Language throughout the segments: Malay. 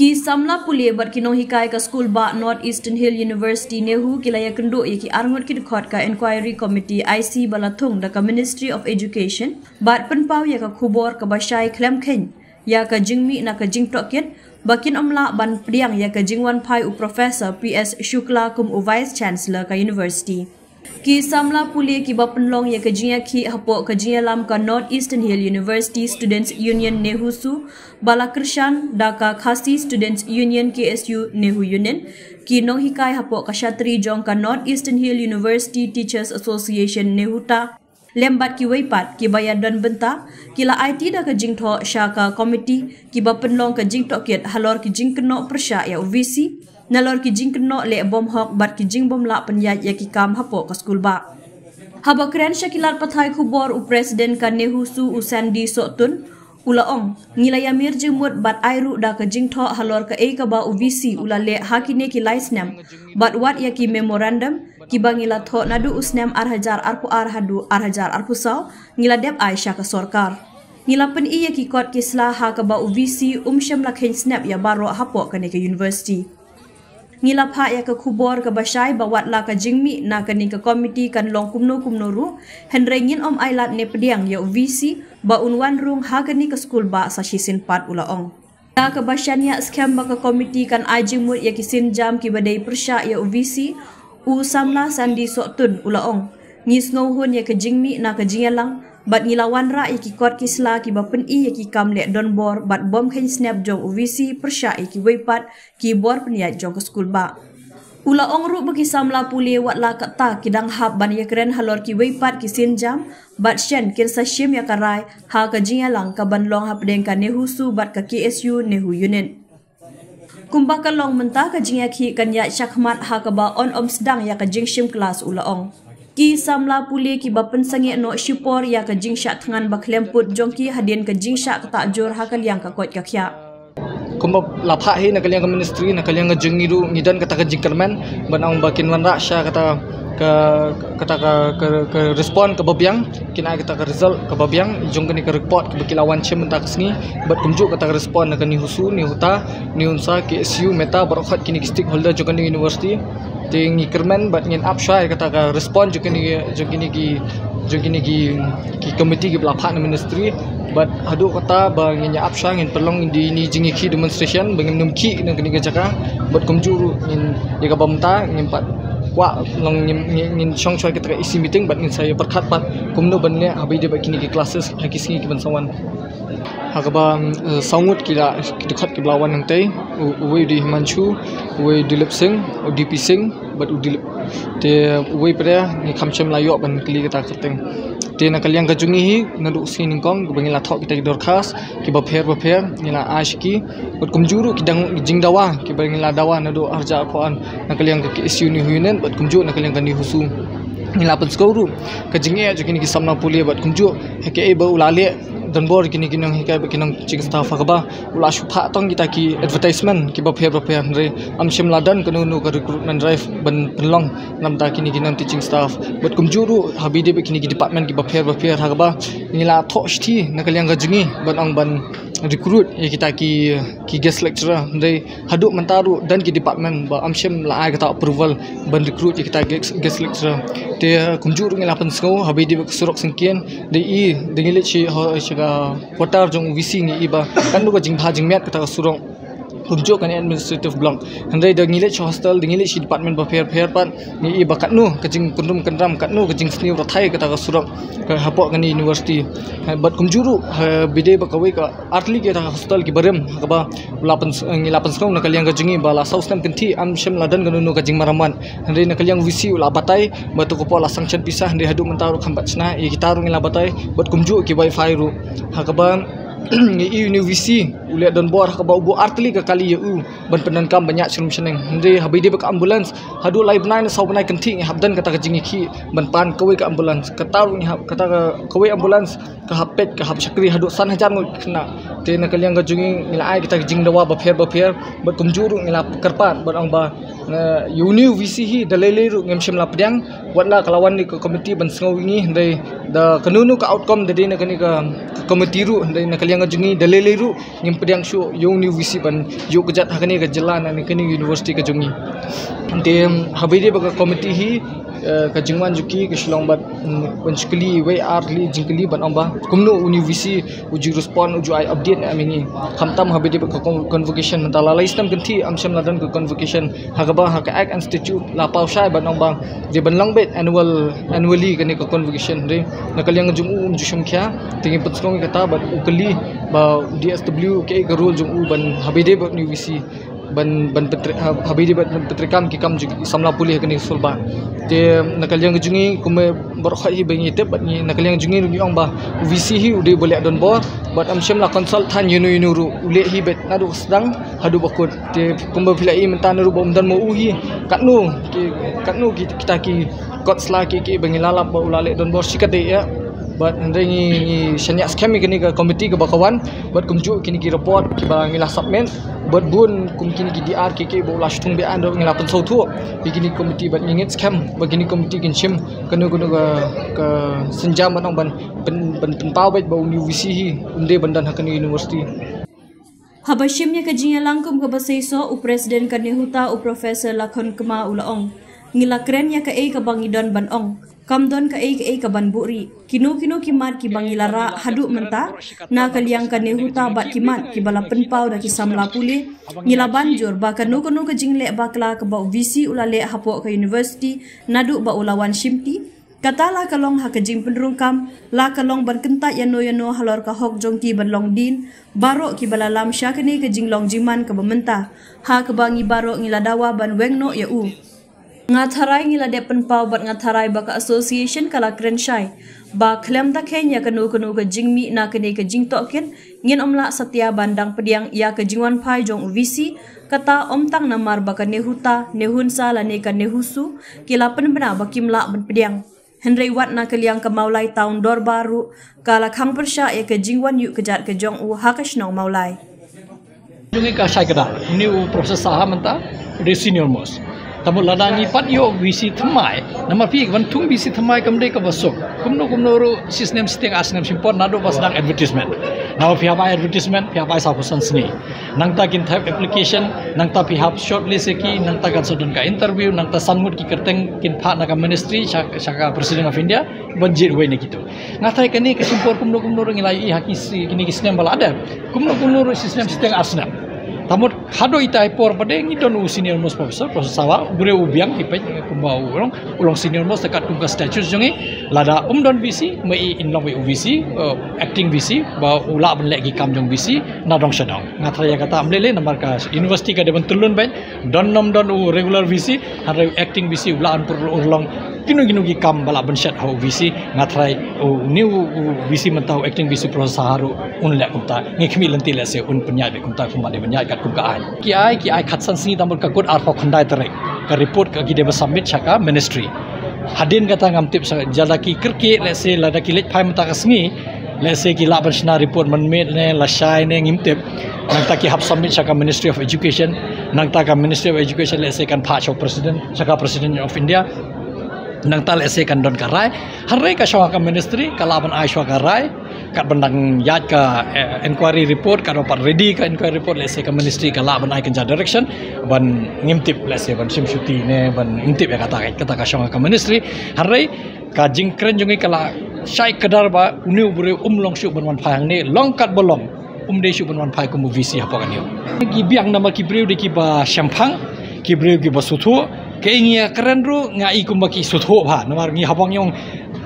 Ki samla pulie bat kinong hikai ka school ba North Eastern Hill University nehu kilaya kendo ye ki arngot ki dekhot ka inquiry committee IC balathung da ka Ministry of Education bat penpau ya ka khubor ka basai klem khen ya ka jingmi na ka jing toket bakin amla ban priang ya ka jingwan phai u professor PS Shukla kum u vice chancellor ka university. Ki samla pulie ki bapenlong ya kejia ki hapo kejia lam ka North Eastern Hill University Students Union Nehusu Balakrishnan daka Khasi Students Union KSU Nehu Union ki nong hikai hapo ka Shatri jong ka North Eastern Hill University Teachers Association Nehuta lembat ki weipat ki bayar dan benta kila IT da ka jingtho shaka committee ki bapenlong ka jingto kiat halor ki jingkno persya ya UVC nalor ki jing keno le bom hok bat ki jing bom la penyaj ya ki kam hapo ka skul ba haba kren shakilat pathai khubor u president ka Nehusu Usandi Sotun ulaong ngilaya mir jemut bat airu da ka jing tho halor ka e ka ba UVC ulale hakine ki license bat wat ya ki memorandum ki bangila tho nadu usnem arhajar arpu arhadu arhajar arpu saw ngila dep Aisyah ka sorkar ngila pen iya ki kot ki sla ha ka ba UVC sham lakhen snap ya baro hapo ka ne ka university ngila pha ya ka khubor ka basai bawat la ka jingmi na ka ni ka committee kan long kumno ru henrengin om ailat ne pediang ya UVC ba unwan rung ha ka ni ka school ba sa sisin pat ulaong ta ka basanya scam ba ka committee kan ajimut ya kisin jam ki badai persya ya UVC u samla Sandi Sotun ulaong ngis ngohun ya ka jingmi na ka jingalang bat ngilawan ra iki kot kisla ki bapen i ki kamle don bor bat bom khen snap jong UVC persya iki weipat ki bor peniat jong ke skul ba ula ongru bagi samla puli wat la kata kidang hab ban ya keren halor ki weipat ki sinjam bat shen kin sa shim ya karai ha ka jingalang ka ban long ha pedeng ka Nehusu bat ka KSU Nehu Union kumba ka long menta ka jingya ki kan ya syakmat ha ka ba on om sedang ya ka jing shim kelas ula ong ki samla puli ki bapen sange no shipor ya ka jingsha thangan baklemput jongki hadin ka jingsha ka tajur hakal yang ka kot ka khya kumba lapha hi nakaliang ka ministry nakaliang ka jingiru ngidan kata ka jingkerman banang bakin wanra sya kata ka respond ke babiang kina kita ka result ke babiang jong kini ka report ke bakilawan chem tak sni bat kumjuk kata ka respond ka Nehusu Nehuta Neunsa KSU meta barokhat kini stakeholder jong kini university ting kerman bat ngin upshire kata ka respond jong kini ki committee ki belapha na ministry bat hadu kata ba ngin upshire ngin perlong di ni jingi ki demonstration bangin numki na kini jaka bat kumjuru ngin ya ka bamta ngin pat wa long ngin chong choi kita isi meeting bat ngin saya perkhat pat kumno banle abai de bakini ki classes hakisi ki bansawan hakaba sangut kila dekat ki belawan nang tai uwe di Himanshu uwe Dilip Singh DP Singh bat udilip te uwe pada ni khamchem layok ban kli kita keteng te nakaliang kajungi hi nadu sin kong bangila thok kita ki dorkhas ki bapher ngila ashki bat kumjuru ki dang jing dawa ki bangila dawa nadu arja phoan nakaliang ki isu ni huinen bat kumju nakaliang kan Nehusu ngila pen skoru kajingi ajini ki samna puli bat kumju heke e ba ulale dan bor kini kinong hikai kinong cik staff akaba ula shupha tong kita ki advertisement ki bapher re amshim ladan kanunu ka recruitment drive ban penlong namta kini kinong teaching staff bat kumjuru habide kini ki department ki bapher hakaba nila thoshti nakaliang gajingi ban ang ban recruit ya kita ki guest lecturer re haduk mentaru dan ki department ba amshim la ai kata approval ban recruit ya kita guest lecturer te kumjuru ngila pen sko habide surok singkien de i dengile chi watar jong UVC ni iba kan lu jing bha jing met kata surong kumjo kan administrative block handai de ngile hostel de ngile department ba fair pat ni iba katnu kajing kundum kendram katnu kajing sniu rathai kata surong ka hapok kan university bat kumjuru bide ba kawai ka artli ke hostel ki barem ka ulapan ngilapan song nakaliang kajingi bala sausnam kenti am shem ladan kanunu kajing maraman handai nakaliang UVC ula batai batu ko pola sanction pisah handai hadu mentaru khambat chna i gitaru ngila batai bat kumju ki wifi ru hakaba ni UVC uliat don bor ka bau artli ka kali u ban penan kam banyak chum seneng ndi habide ka ambulance hadu live nine sau banai kenting habdan kata ka jingi ki ban pan kawai ka ambulance kataru ni kata ka kawai ambulance ka hapet ka hap sakri hadu san hajar ngoi kena te na kaliang ka jungi ngila ai kita jing dawa ba pher bat kumjuru ngila karpat ban ang ba UVC hi dalele ru ngem shim la pdiang watla kalawan ni committee ban sngo wingi ndai da kanunu ka outcome de na kani ka committee ru ndai na yang jungi daleliru ngim pediang syu yung ni visi ban yu kejat hakani ke jalan ani kini university ke jungi tem habide baga committee hi ke jingwan juki ke shilong bat penskeli we arli jingkeli ban amba kumno university uju respond uju ai update amingi khamtam habide baga convocation mentala istam ganti amsham ladan ke convocation hagaba hak act institute la pau shai ban amba de ban langbet annually kani ke convocation re nakaliang jungu jushum kya tingi petskong kata bat ukali ba DSW ke role jungu ban habide baga university ban habidi bat petrikam ki kam samla pulih kini sulba te nakaliang jungi kume berkhai hi bangi te bat ni nakaliang jungi ru ong ba vc hi ude boleh don bor bat amsham la consultant yunu ru ule hi bet nadu sedang hadu bakut te kumba pilai mentan ru bom dan mo uhi katnu kita ki kot sla ki bangi lalap ba ulale don bor sikate ya bat ngi senya scam kini ke komiti ke bakawan bat kumju kini ki report ki ba ngila submit bat bun kum kini ki DR ki bo lash tung be ando ngila pen so thu bikini komiti bat ngit scam bagini komiti kin shim kanu ke senjam ban ban pau bet ba UVC hi unde bandan hakani university habashimnya ke jinga langkum ke basaiso u presiden kanehuta u professor Lakhon Kema ulaong ngila krennya ke ke bangidon ban ong kamdon ka ka ban buri kinu kimat ki bangilara hadu menta na kaliang kanehuta bat kimat ki bala penpau da ki samla puli ngila banjur ba kanu ke jingle bakla ke ba visi ulale hapo ke university nadu ba ulawan shimti katala kalong ha ke jing penrungkam la kalong ban kentat yano halor ka hok jongki ban long din baro ki bala lam sya kene ke jinglong jiman ke bementa ha ke bangi baro ngila dawa ban wengno ya u ngatharai ngila de penpau bat ngatharai baka association kala krenshai ba klem da Kenya kanu ke jingmi na kene ke jing token ngin omla setia bandang pediang ya ke jingwan pai jong visi kata omtang namar baka nehuta nehunsa la ne ka nehusu kila penbena bakimla ban pediang Henry Wat na kaliang ke maulai tahun dor baru kala khang persya ya ke jingwan yu kejat ke jong u hakashnong maulai jungi ka sai kada ni u proses saham anta de senior most tamu ladani pat yo visi thamai nama pi ban thung visi thamai kamde ka basok kumno ru system sting asnam simpon nado basdang advertisement now pi haba advertisement pi haba sapusan sni nangta kin type application nangta pi hab shortlist ki nangta kan sodun ka interview nangta sanmut ki kerteng kin pha na ka ministry shaka president of India banjir we ne gitu ngatai kani ke simpor kumno ru ngilai haki kini ki system bala ada kumno ru system sting asnam tamut hado itai por pada ngi don senior most professor sawa gure ubiang ipet kumbau ulong senior most dekat tugas statute jongi lada don visi mai in long UVC acting visi ba ula ben lagi kam jong visi na dong shadong ngatraya kata amlele namar ka university ka deban tulun ben don regular visi har acting visi ula an urlong kinu gi kam bala ben shat ho visi ngatrai new visi mentau acting visi proses haru unle kunta ngi khmi lenti le se un penyai be kunta kuma de penyai kat kumkaan ki ai khatsan sini tambul ka kod arfa khandai terek ka report ka gide ba submit chaka ministry hadin kata ngam tip jala ki kirke le se la da ki lech phai mata ka sngi le se ki la ban shna report man me ne la shai ne ngim tip nang ta ki hab submit chaka ministry of education nang ta ka ministry of education le se kan pha chok president chaka president of India nang tal ese kan don karai harai ka shawa ka ministry kalaban ai shawa karai kat bandang yat ka inquiry report ka dapat ready ka inquiry report lese ka ministry kalaban ai kan direction ban ngimtip lese ban simshuti ne ban ngimtip ya kata ka shawa ka ministry harai ka jingkren jungi kala shai kadar ba uni bure umlong shu ban wan phang ne long kat bolong umde shu ban wan phai ko movie apa kan yo ki biang nama ki breu de ki ba shampang ki breu ki ba suthu keingia keren ru ngai kumbaki sutho bha namar ngi habang yong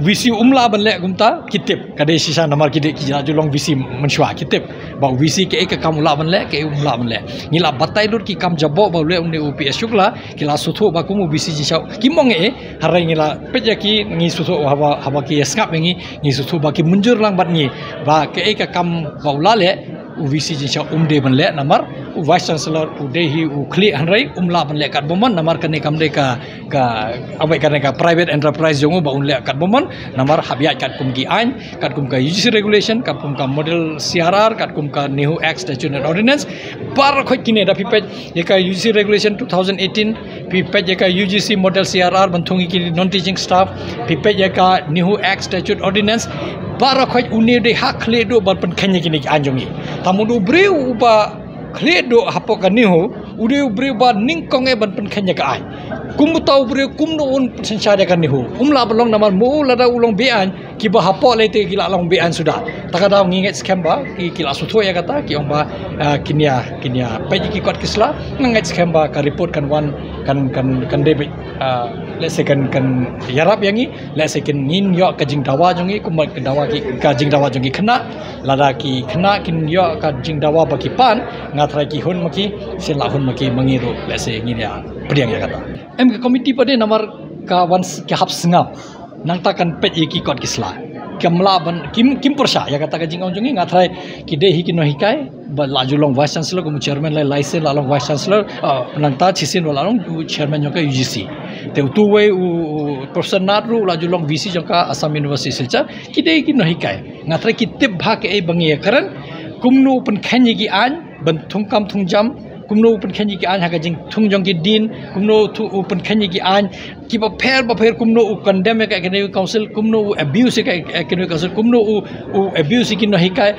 visi umla banle gumta kitip kade sisa namar kide ki julong visi menshwa kitip ba visi ke kam ula banle ke umla banle ngila batai dur ki kam jabo ba le umne UPS shukla kila sutho ba kumu visi jisau kimong harai ngila peja ki ngi sutho haba ki skap ngi sutho ba ki munjur lang bat ngi ba ke kam ba ula le UVC jisau umde banle namar vice chancellor udehi ukli hanrai umla banle kat bomon namar kane kamde ka abai kane ka private enterprise jongo ba unle kat bomon namar habiat kat kum gi ain kat kum ka UGC regulation kat kum ka model CRR kat kum ka Nehu Act statute and ordinance par khoi kine da pipet ye ka UGC regulation 2018 pipet ye ka UGC model CRR banthungi ki non teaching staff pipet ye ka Nehu Act statute ordinance bara khoi une de hak khle do ban pen khanye kini anjongi tamu do breu uba khle do hapo kaniho ude breu ba ningkong e ban pen khanye ka ai kum tau breu kum no un sensada kaniho la belong namar mo la da ulong bean ki ba hapo le te gila long bean sudah takada nginget scam ba ki kila sutho ya kata ki ong ba kinia peji ki kot kisla nginget scam ba ka report kan wan kan debit let's say kan yarap yangi let's say kan nin yo ka jing dawa jongi kumat ka dawa ki ka jing dawa jongi kena lada ki kena kin yo ka jing dawa ba ki pan ngatrai ki hun maki sila hun maki mangiru let's say ngini ya priang ya kata em ka komiti pade namar ka wan ki hap sengap nang takan peji ki kot kisla kamlaban kim persya ya kata ka jing ong jongi ngatrai ki de hi ki no hikai ba laju long vice chancellor ko chairman lai license la long vice chancellor penanta chisin la long chairman joka UGC te tu we professor Nadru laju long VC joka Assam University silcha kidai ki no hikai ngatrai ki tip bha ke e bangi karan kumnu pen khanyi gi an ban thungkam thungjam kumno pen khanyi gi an ha ka jing thungjong ki din kumno thu pen khanyi gi an ki ba pher kumno condemn ka academic council kumno abuse ka academic council kumno abuse ki no hikai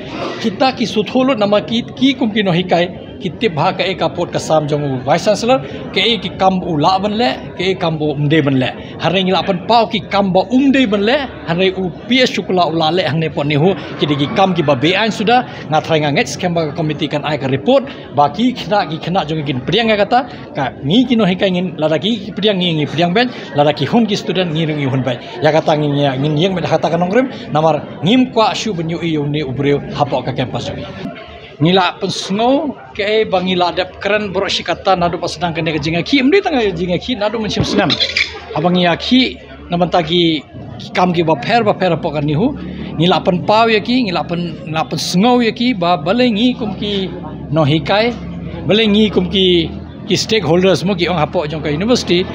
kita ki sutholo nama ki kum ki no hikai kitte bha ka ek apot ka sam jong vice chancellor ke ki kam la ban le ke kam bo umde ban le hareng la pan pau ki kam bo umde ban le hare PS shukla ula le hangne pon ni hu ki di kam ki ba be an sudah ngathrai nganget scam ba committee kan ai ka report baki khna jong kin priang kata ka ngi ki no hikai ngin la ki priang ngi priang ben la ki hun ki student ngi ngi hun bai ya kata ngi yang me kata kan nongrim namar ngim kwa shu benyu yu ni ubreu hapo ka campus jogi ngila pensngo ke bangila dap keren bro shikata nadu pasadang kene jinga ki mdi tanga jinga ki nadu mensim senam abang ya ki namantagi kam ki ba pher apokan ni hu ngila pen paw ya ki ngila pen sngo ya ki ba balengi kum ki no hikai balengi kum ki stakeholders mo ki ong hapo jong ka university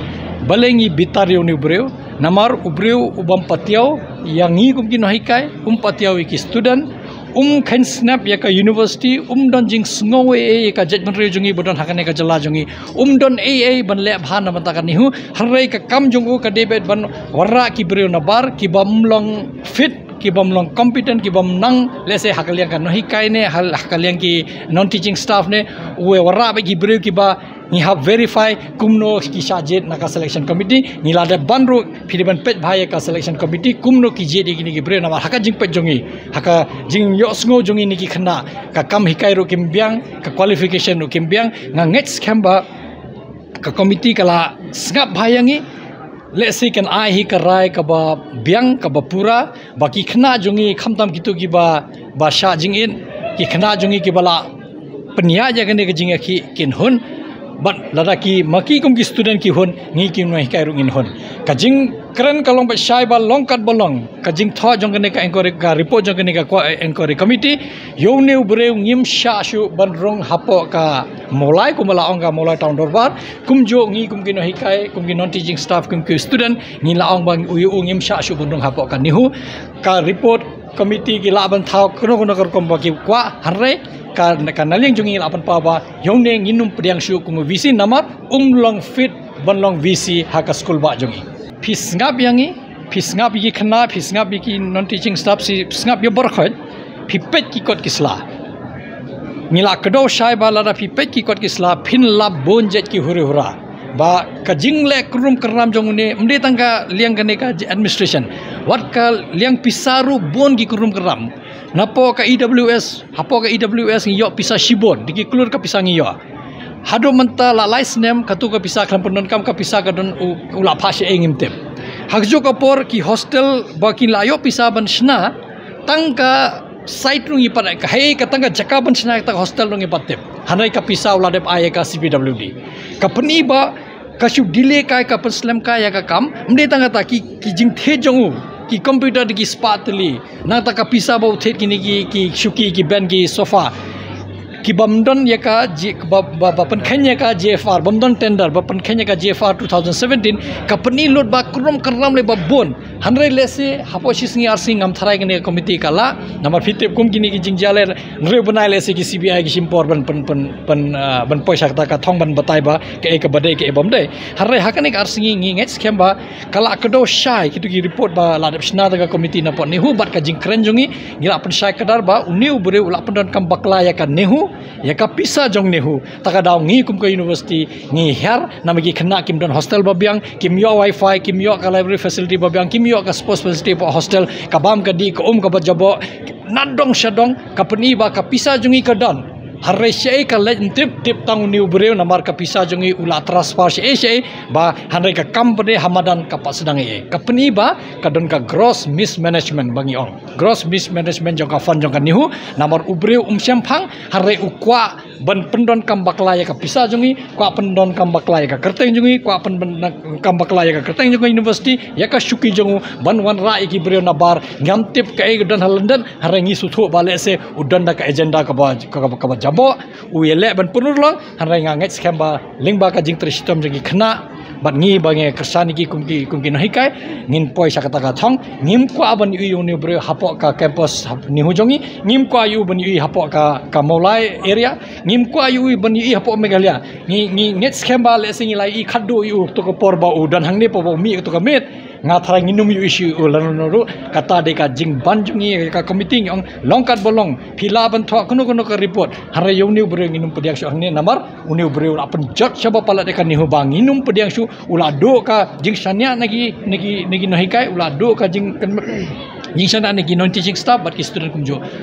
balengi bitario ni ubreu namar ubreu ubam patiao yang ngi kum ki no hikai patiao ki student khan snap ya ka university don jing sngowe e ka judgment re jungi bodon hakane ka jala jungi don a ban le bhan na mata kan ni hu harai ka kam jungu ka debet ban warra ki breu na bar ki bamlong fit ki bamlong competent ki bam nang lese hakaliang kan no hikai ne hakaliang ki non teaching staff ne we warra ba ki breu ki ba ni have verify kumno ki sajet na ka selection committee ni lada banru phidiban pet bhaya ka selection committee kumno ki je digi ni ki bre na haka jing pet jongi haka jing yo sngo jongi ni ki khna ka kam hikai ro kimbyang ka qualification ro kimbyang nga ngets khamba ka committee kala snap bhayangi let's say kan ai hi ka rai ka ba byang ka ba pura baki khna jongi khamtam kitu ki ba sha jing in ki khna jongi ki bala penya jagane ka jing ki kin hun but ladaki maki kum ki student ki hon ngi ki noi kai rungin hon kajing keren kalong ba shai ba long kat bolong kajing tho jong ne ka inquiry ka report jong ne ka inquiry committee yo ne ubre ngim sha shu ban rong hapo ka molai kumala ong ka molai town dorbar kum jo ngi kum ki noi kai kum ki non teaching staff kum ki student ngi la ong bang u ngim sha shu ban rong hapo ka nihu ka report committee ki la ban thau kono kar kom ba ki kwa harre ka naling jungi lapan pawa yong ne nginum priang shu kum VC namar long fit banlong VC haka school ba jungi phis ngap yangi phis ngap yi khna phis ngap ki non teaching staff si phis ngap yo borkhot phipet ki kot kisla ngila kdo shai ba la phipet ki kot kisla phin lab bonjet ki hure hura ba ka jingle krum karam jong ne mde tangka liang kane ka administration wat ka liang pisaru bon ki krum karam napo ka EWS hapo ka EWS ngiyo pisa shibon diki klur ka pisa ngiyo hado menta la license name katu ka pisa klam pendon kam ka pisa ka don ula phashe engim tem hakjo ka por ki hostel ba ki layo pisa ban shna tangka site rungi pada ka hei ka tangka jaka ban shna ka hostel rungi patem hanai ka pisa ula dep ay ka CPWD ka peni ba ka shu delay ka pen slam ka ya ka kam mde tangka ta ki jing the jongu ki computer di ki spatli na ta ka pisa ba uthet ki ni ki shuki ki ben ki sofa Kibamdon ya ka bapan Kenya ka JFR Bamdon tender bapan Kenya ka JFR 2017 kapani lot ba krom karam le ba bon hanre lese hapo shisngi arsi ngam tharai gane committee kala namar fitep kum kini ki jingjale re banai lese ki CBI ki simpor ban poisa ta ka thong ban batai ba ke ek badai ke bamdai hanre hakane arsi ngi nget scam ba kala kedo shai kitu ki report ba ladap shna daga committee na pot nehu bat ka jingkren jongi gira pen shai kadar ba uniu bure ula pendon kam bakla ya ka nehu ya ka pisa jong nehu taka daw ngi kum ka university ngi her namagi khna kim don hostel babyang kim yo wifi kim yo ka library facility babyang kim yo ka sports facility ba hostel ka bam ka di ka ka ba jabo nadong shadong ka peni ba ka pisa jongi ka don harre shei ka le tip tang niu breu namar ka pisa jongi ula transfer shei ba hanre ka company hamadan ka pasedang ka peni ba ka don ka gross mismanagement bangi ong gross mismanagement jong ka fund jong ka nihu namar ubreu syam phang harre ukwa ban pendon kam baklaya ka pisa jongi kwa pendon kam baklaya ka kerteng jongi kwa pendon kam baklaya ka kerteng jongi university ya ka syuki jongu ban wan ra iki breu nabar ngam tip ka e don halandan harre ngi suthu bale se udan da ka agenda ka ba jabo uyele ban punur long hanrai nganget skamba lingba ka jing tristom jagi khna bat ngi bange kersani ki kumki no hikai ngin poi sakata ka thong ngim kwa ban yu ni bre hapo ka campus ni hujongi ngim kwa yu ban yu hapo ka molai area ngim kwa yu ban yu hapo megalia ngi nget skamba le singi lai i khaddu yu to ko porba udan hangni po mi to ka met nga thara nginum yu issue ulanuru kata de ka jing banjungi ka committee ong longkat bolong phila ban thwa kuno ka report hare yuni bre nginum pediak shu hangni namar uni bre apan jot saba pala de ka ni hu bang nginum pediak shu ula do ka jing sanya nagi no hikai ula do ka jing sana nagi non teaching staff but student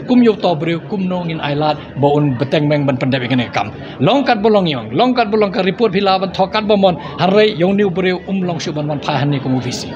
kumyo to bre kumno ngin ailat baun beteng meng ban pandai kene kam longkat bolong ka report phila ban thokat bomon hare yuni bre long shu ban phahan ni ko visi